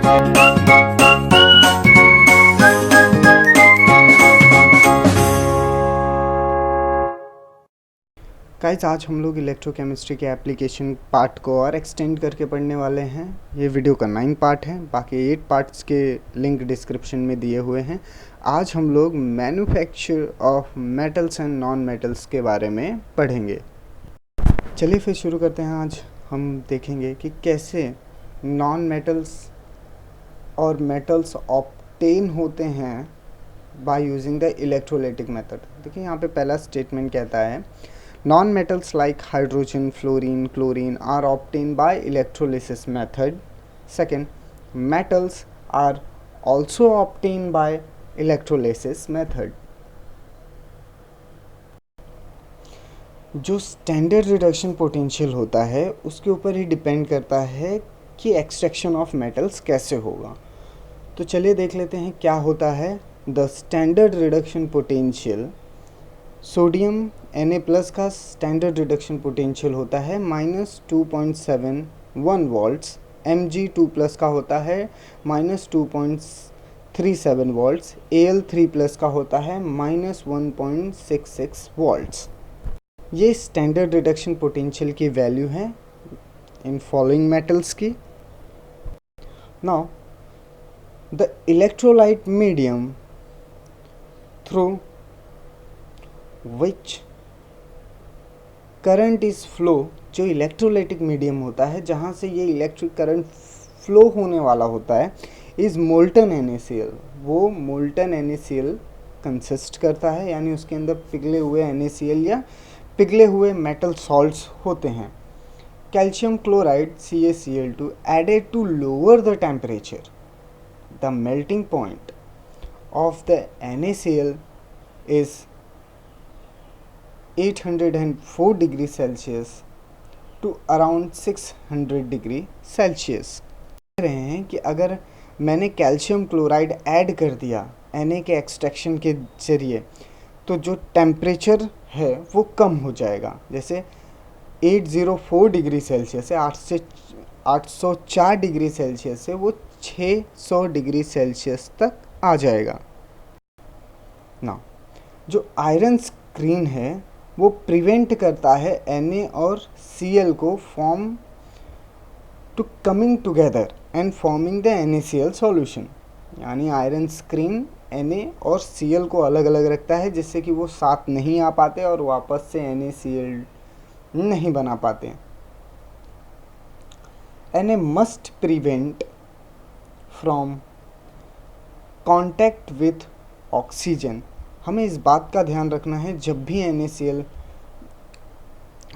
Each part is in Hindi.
गाइस, आज हम लोग इलेक्ट्रोकेमिस्ट्री के एप्लीकेशन पार्ट को और एक्सटेंड करके पढ़ने वाले हैं। ये वीडियो का 9 पार्ट है, बाकी 8 पार्ट्स के लिंक डिस्क्रिप्शन में दिए हुए हैं। आज हम लोग manufacture of metals and non metals के बारे में पढ़ेंगे। चलिए फिर शुरू करते हैं। आज हम देखेंगे कि कैसे नॉन मेटल्स और मेटल्स ऑब्टेन होते हैं by using the electrolytic method. देखिए यहाँ पे पहला स्टेटमेंट कहता है non-metals like hydrogen, fluorine, chlorine are obtained by electrolysis method. Second, metals are also obtained by electrolysis method. जो स्टैंडर्ड रिडक्शन पोटेंशियल होता है उसके ऊपर ही डिपेंड करता है कि एक्सट्रैक्शन ऑफ मेटल्स कैसे होगा। तो चलिए देख लेते हैं क्या होता है the standard reduction potential. Sodium Na+ का स्टैंडर्ड रिडक्शन पोटेंशियल होता है -2.71 वोल्ट्स। Mg2+ का होता है -2.37 वोल्ट्स। Al3+ का होता है -1.66 वोल्ट्स। ये स्टैंडर्ड रिडक्शन पोटेंशियल की वैल्यू है इन फॉलोइंग मेटल्स की। Now the electrolyte medium through which current is flow, जो इलेक्ट्रोलाइटिक मीडियम होता है जहाँ से ये इलेक्ट्रिक करंट फ्लो होने वाला होता है, इज मोल्टन NaCl। वो मोल्टन NaCl कंसिस्ट करता है, यानी उसके अंदर पिघले हुए NaCl या पिघले हुए मेटल सॉल्ट्स होते हैं। Calcium chloride CaCl2 added to lower the temperature, the melting point of the NaCl is 804 degree Celsius to around 600 degree Celsius. कह रहे हैं कि अगर मैंने कैल्शियम क्लोराइड ऐड कर दिया Na के एक्सट्रैक्शन के जरिए तो जो टेम्परेचर है वो कम हो जाएगा। जैसे 804 डिग्री सेल्सियस से 804 डिग्री सेल्सियस से वो 600 डिग्री सेल्सियस तक आ जाएगा ना। जो आयरन स्क्रीन है वो प्रिवेंट करता है Na और Cl को form to coming together and forming the NaCl solution. यानी आयरन स्क्रीन Na और Cl को अलग अलग रखता है जिससे कि वो साथ नहीं आ पाते और वापस से NaCl नहीं बना पाते। Na must prevent from contact with oxygen. हमें इस बात का ध्यान रखना है जब भी NaCl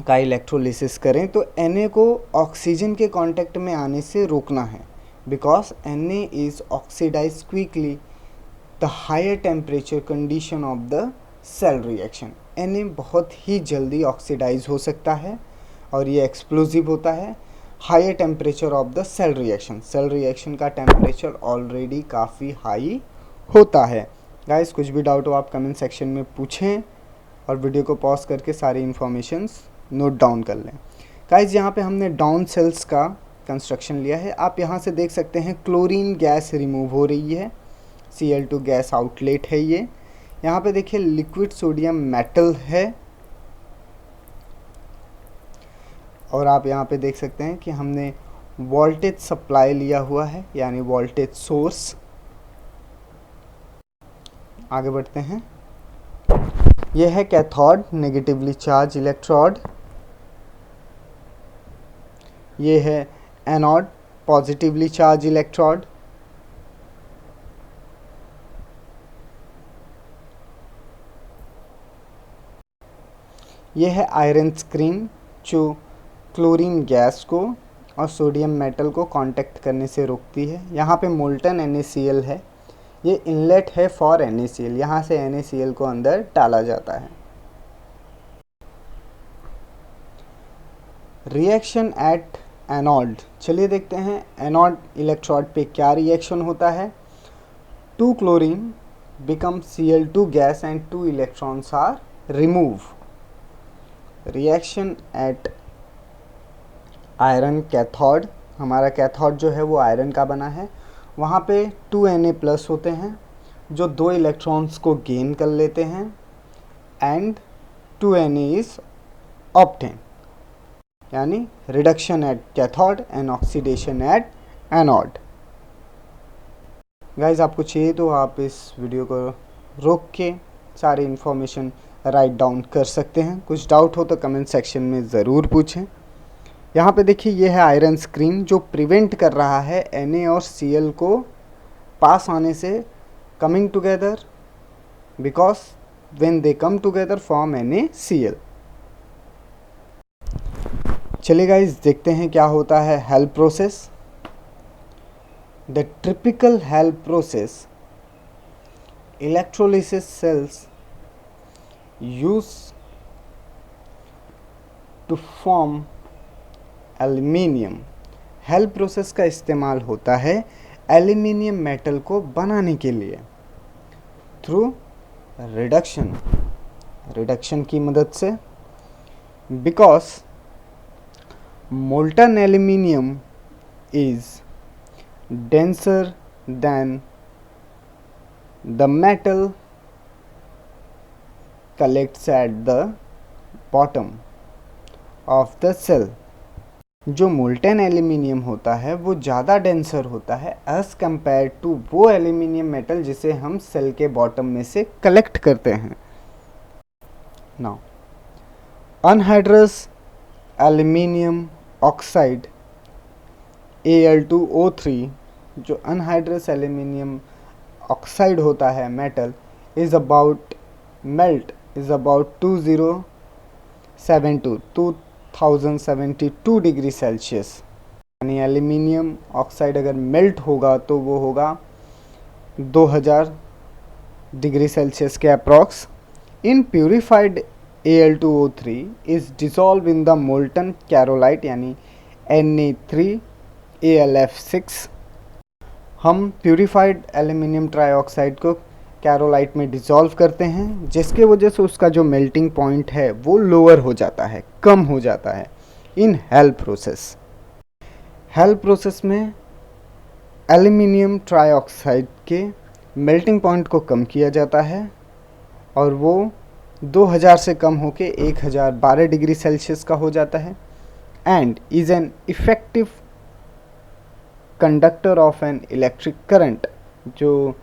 का इलेक्ट्रोलिसिस करें तो Na को ऑक्सीजन के कांटेक्ट में आने से रोकना है, because Na is oxidise quickly the higher temperature condition of the cell reaction. Na बहुत ही जल्दी ऑक्सीडाइज हो सकता है और ये एक्सप्लोजिव होता है higher temperature of the cell reaction. Cell reaction का टेम्परेचर ऑलरेडी काफ़ी हाई होता है। गाइस, कुछ भी डाउट हो आप कमेंट सेक्शन में पूछें और वीडियो को पॉज करके सारी इन्फॉर्मेशंस नोट डाउन कर लें। गाइस, यहाँ पे हमने डाउन सेल्स का कंस्ट्रक्शन लिया है। आप यहाँ से देख सकते हैं क्लोरीन गैस रिमूव हो रही है, Cl2 गैस आउटलेट है ये। यहाँ पे देखिए लिक्विड सोडियम मेटल है और आप यहाँ पे देख सकते हैं कि हमने वोल्टेज सप्लाई लिया हुआ है, यानी वोल्टेज सोर्स। आगे बढ़ते हैं। यह है कैथोड नेगेटिवली चार्ज इलेक्ट्रोड, ये है एनोड पॉजिटिवली चार्ज इलेक्ट्रोड। यह है आयरन स्क्रीन जो क्लोरीन गैस को और सोडियम मेटल को कांटेक्ट करने से रोकती है। यहाँ पे मोल्टन NaCl है, ये इनलेट है फॉर NaCl, यहाँ से NaCl को अंदर डाला जाता है। रिएक्शन एट एनोड, चलिए देखते हैं एनोड इलेक्ट्रोड पे क्या रिएक्शन होता है। 2 chlorine become Cl2 gas and 2 electrons are remove. Reaction at iron cathode, हमारा कैथोड जो है वो आयरन का बना है वहाँ पे 2Na+ होते हैं जो 2 इलेक्ट्रॉन्स को गेन कर लेते हैं एंड 2Na इज ऑब्टेन, यानी reduction at cathode and oxidation at anode. Guys आपको चाहिए तो आप इस वीडियो को रोक के सारी इन्फॉर्मेशन राइट डाउन कर सकते हैं। कुछ डाउट हो तो कमेंट सेक्शन में ज़रूर पूछें। यहाँ पे देखिए ये है आयरन स्क्रीन जो प्रिवेंट कर रहा है Na और Cl को पास आने से coming together, because when they come together form NaCl। चलिए गाइज देखते हैं क्या होता है help process. The typical help process, electrolysis cells use to form aluminium। Help process का इस्तेमाल होता है एल्यूमिनियम मेटल को बनाने के लिए थ्रू रिडक्शन की मदद से। Because molten aluminium is denser then the metal collects at the bottom of the cell। जो मोल्टेन एल्यूमिनियम होता है वो ज़्यादा डेंसर होता है एज़ कंपेयर टू वो एल्यूमिनियम मेटल जिसे हम सेल के बॉटम में से कलेक्ट करते हैं। Now anhydrous aluminium oxide Al2O3, जो अनहाइड्रस एल्यूमिनियम ऑक्साइड होता है metal is about 2072 degree Celsius. यानी एल्यूमिनियम ऑक्साइड अगर मेल्ट होगा तो वो होगा 2000 डिग्री सेल्सियस के approx. In purified Al2O3 is dissolve in the molten cryolite यानी Na3Al(F)6। हम प्यूरिफाइड एल्यूमिनियम ट्राईऑक्साइड को कैरोलाइट में डिसॉल्व करते हैं जिसके वजह से उसका जो मेल्टिंग पॉइंट है वो लोअर हो जाता है, कम हो जाता है इन हेल्प प्रोसेस में एल्यूमिनियम ट्राईऑक्साइड के मेल्टिंग पॉइंट को कम किया जाता है और वो 2000 से कम होके 1012 डिग्री सेल्सियस का हो जाता है and is an effective conductor of an electric current. जो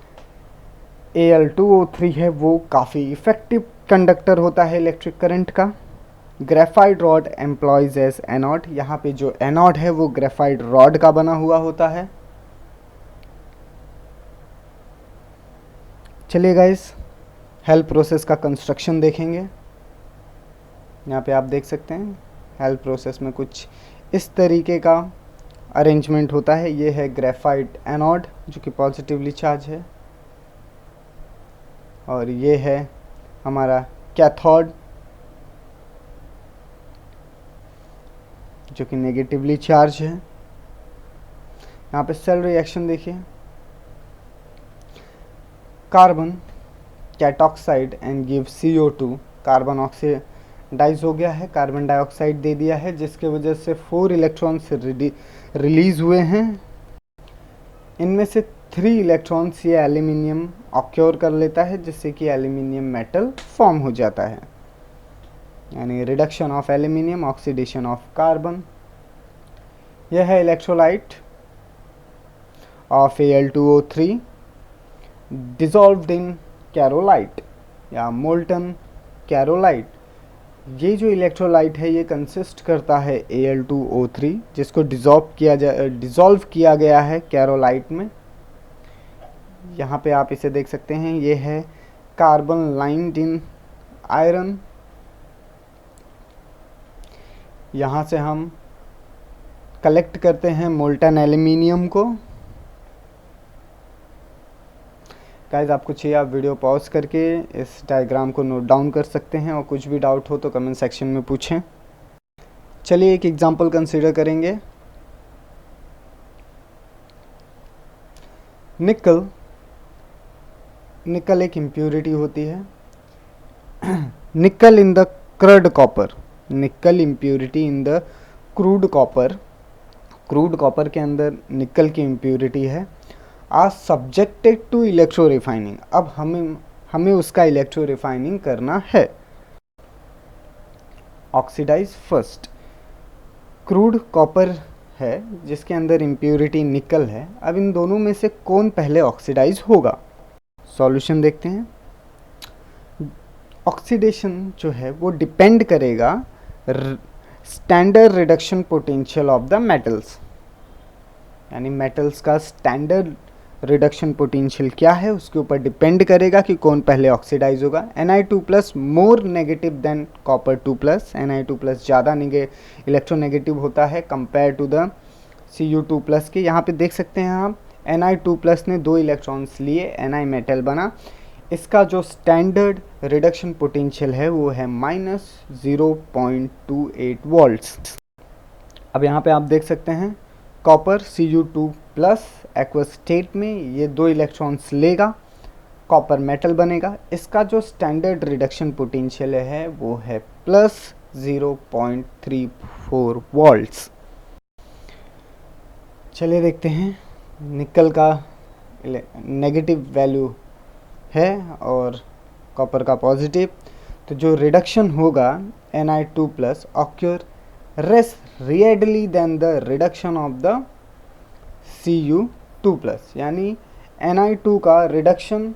Al2O3 है वो काफ़ी इफ़ेक्टिव कंडक्टर होता है इलेक्ट्रिक करंट का। Graphite rod employs as anode, यहाँ पे जो एनोड है वो ग्रेफाइट रॉड का बना हुआ होता है। चलिए गाइस हेल्प प्रोसेस का कंस्ट्रक्शन देखेंगे। यहाँ पे आप देख सकते हैं हेल्प प्रोसेस में कुछ इस तरीके का अरेंजमेंट होता है। ये है ग्रेफाइट एनोड जो कि पॉजिटिवली चार्ज है और ये है हमारा कैथोड जो कि नेगेटिवली चार्ज है। यहाँ पे सेल रिएक्शन देखिए, कार्बन कैटॉक्साइड and give CO2, carbon oxidise हो गया है, कार्बन डाइऑक्साइड दे दिया है जिसके वजह से 4 इलेक्ट्रॉन्स रिलीज हुए हैं। इनमें से 3 इलेक्ट्रॉन्स ये एल्यूमिनियम ऑक्योर कर लेता है जिससे कि एल्यूमिनियम मेटल फॉर्म हो जाता है, यानी reduction of aluminium, oxidation of carbon. यह है electrolyte of Al2O3 dissolved in cryolite या मोल्टन कैरोलाइट। ये जो इलेक्ट्रोलाइट है ये कंसिस्ट करता है Al2O3 जिसको डिसॉल्व किया गया है कैरोलाइट में। यहाँ पे आप इसे देख सकते हैं, ये है कार्बन लाइन्ड इन आयरन। यहाँ से हम कलेक्ट करते हैं मोल्टन एल्यूमिनियम को। गाइस आपको चाहिए आप वीडियो पॉज करके इस डायग्राम को नोट डाउन कर सकते हैं और कुछ भी डाउट हो तो कमेंट सेक्शन में पूछें। चलिए एक एग्जांपल कंसीडर करेंगे। निकल एक इम्प्योरिटी होती है। Nickel in the crude copper, nickel impurity in the crude copper. Crude copper के अंदर निकल की इम्प्योरिटी है are subjected to electro refining. अब हमें उसका इलेक्ट्रो रिफाइनिंग करना है। Oxidise first. क्रूड कॉपर है जिसके अंदर इम्प्योरिटी निकल है। अब इन दोनों में से कौन पहले ऑक्सीडाइज होगा? सॉल्यूशन देखते हैं। ऑक्सीडेशन जो है वो डिपेंड करेगा standard reduction potential of the metals, यानी मेटल्स का स्टैंडर्ड रिडक्शन पोटेंशियल क्या है उसके ऊपर डिपेंड करेगा कि कौन पहले ऑक्सीडाइज होगा। Na2+ more negative than copper 2+। Na2+ ज़्यादा इलेक्ट्रोनेगेटिव होता है कंपेयर टू द Cu2+ के। यहाँ पे देख सकते हैं आप, Na2+ ने 2 इलेक्ट्रॉन्स लिए, Na मेटल बना। इसका जो स्टैंडर्ड रिडक्शन पोटेंशियल है वो है -0.28 वोल्ट्स। अब यहाँ पे आप देख सकते हैं कॉपर Cu2+ एक्वस स्टेट में ये 2 इलेक्ट्रॉन्स लेगा, कॉपर मेटल बनेगा। इसका जो स्टैंडर्ड रिडक्शन पोटेंशियल है वो है +0.34 वोल्ट्स। चलिए देखते हैं, निकल का नेगेटिव वैल्यू है और कॉपर का पॉजिटिव, तो जो रिडक्शन होगा Na2+ occur less readily than the reduction of the Cu2+, यानी Na2 का रिडक्शन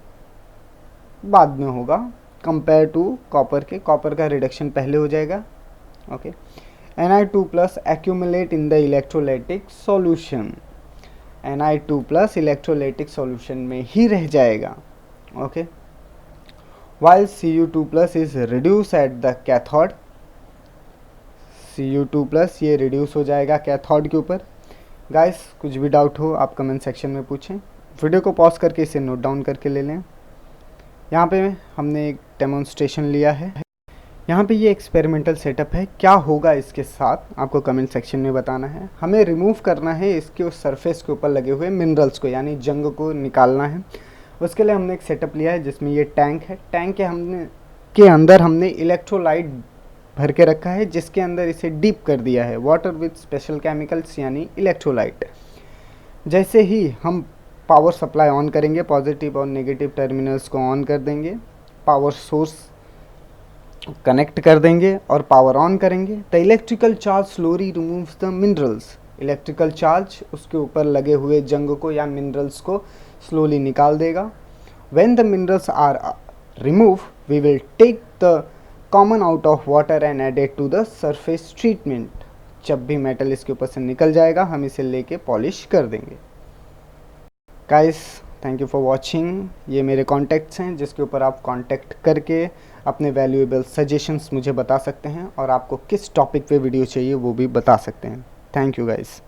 बाद में होगा कंपेयर टू कॉपर के। कॉपर का रिडक्शन पहले हो जाएगा। Okay, Na2+ accumulate in the electrolytic solution। Na2+ electrolytic solution में ही रह जाएगा। Okay, while Cu2+ is reduced at the cathode। Cu2+ ये रिड्यूस हो जाएगा कैथोड के ऊपर। गाइस कुछ भी डाउट हो आप कमेंट सेक्शन में पूछें, वीडियो को पॉज करके इसे नोट डाउन करके ले लें। यहाँ पे हमने एक डेमोन्स्ट्रेशन लिया है। यहाँ पे ये एक्सपेरिमेंटल सेटअप है। क्या होगा इसके साथ आपको कमेंट सेक्शन में बताना है। हमें रिमूव करना है इसके उस सरफेस के ऊपर लगे हुए मिनरल्स को, यानी जंग को निकालना है। उसके लिए हमने एक सेटअप लिया है जिसमें ये टैंक है। टैंक के अंदर हमने इलेक्ट्रोलाइट भर के रखा है, जिसके अंदर इसे डीप कर दिया है वाटर विद स्पेशल केमिकल्स यानी इलेक्ट्रोलाइट। जैसे ही हम पावर सप्लाई ऑन करेंगे, पॉजिटिव और नेगेटिव टर्मिनल्स को ऑन कर देंगे, पावर सोर्स कनेक्ट कर देंगे और पावर ऑन करेंगे, the electrical charge slowly removes the minerals. Electrical charge उसके ऊपर लगे हुए जंग को या मिनरल्स को स्लोली निकाल देगा। When the minerals are remove we will take the common out of water and added to the surface treatment. जब भी मेटल इसके ऊपर से निकल जाएगा हम इसे लेके पॉलिश कर देंगे। Guys thank you for watching. ये मेरे कॉन्टैक्ट्स हैं जिसके ऊपर आप कॉन्टैक्ट करके अपने वैल्यूएबल सजेशंस मुझे बता सकते हैं और आपको किस टॉपिक पे वीडियो चाहिए वो भी बता सकते हैं। Thank you guys.